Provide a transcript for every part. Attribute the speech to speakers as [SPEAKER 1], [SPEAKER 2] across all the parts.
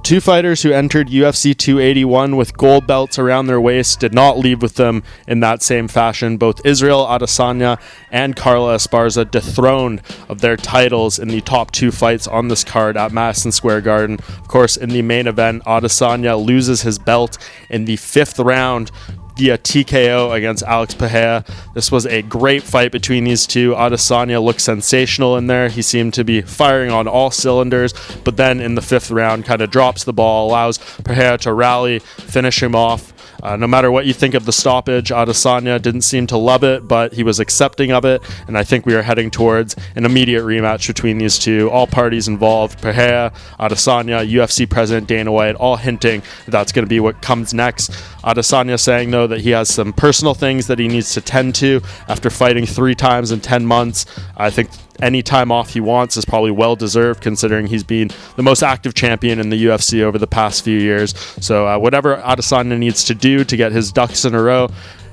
[SPEAKER 1] Two fighters who entered UFC 281 with gold belts around their waist did not leave with them in that same fashion. Both Israel Adesanya and Carla Esparza dethroned of their titles in the top two fights on this card at Madison Square Garden. Of course, in the main event, Adesanya loses his belt in the fifth round via TKO against Alex Pereira. This was a great fight between these two. Adesanya looked sensational in there. He seemed to be firing on all cylinders, but then in the fifth round kind of drops the ball, allows Pereira to rally, finish him off. No matter what you think of the stoppage, Adesanya didn't seem to love it, but he was accepting of it, and I think we are heading towards an immediate rematch between these two. All parties involved, Pereira, Adesanya, UFC President Dana White, all hinting that's going to be what comes next. Adesanya saying, though, that he has some personal things that he needs to tend to after fighting 3 times in 10 months. I think any time off he wants is probably well deserved, considering he's been the most active champion in the UFC over the past few years. So whatever Adesanya needs to do to get his ducks in a row,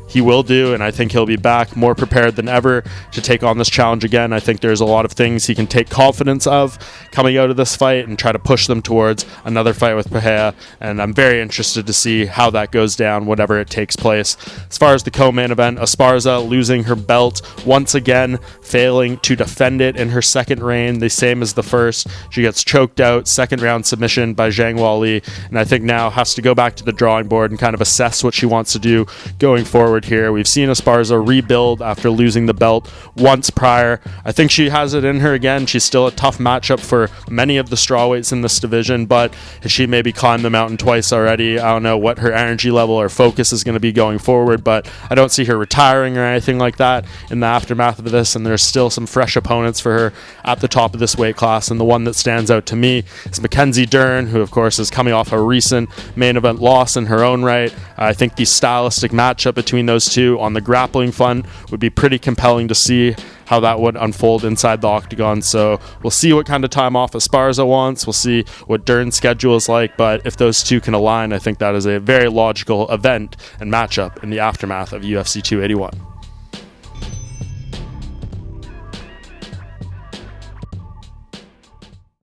[SPEAKER 1] he will do, and I think he'll be back more prepared than ever to take on this challenge again. I think there's a lot of things he can take confidence of coming out of this fight and try to push them towards another fight with Pereira, and I'm very interested to see how that goes down, whatever it takes place. As far as the co-main event, Esparza losing her belt once again, failing to defend it in her second reign, the same as the first. She gets choked out, second round submission by Zhang Weili, and I think now has to go back to the drawing board and kind of assess what she wants to do going forward here. We've seen Esparza rebuild after losing the belt once prior. I think she has it in her again. She's still a tough matchup for many of the strawweights in this division, but she maybe climbed the mountain twice already. I don't know what her energy level or focus is going to be going forward, but I don't see her retiring or anything like that in the aftermath of this, and there's still some fresh opponents for her at the top of this weight class, and the one that stands out to me is Mackenzie Dern, who of course is coming off a recent main event loss in her own right. I think the stylistic matchup between those two on the grappling front would be pretty compelling to see how that would unfold inside the octagon. So we'll see what kind of time off Esparza wants. We'll see what Dern's schedule is like, but if those two can align, I think that is a very logical event and matchup in the aftermath of UFC 281.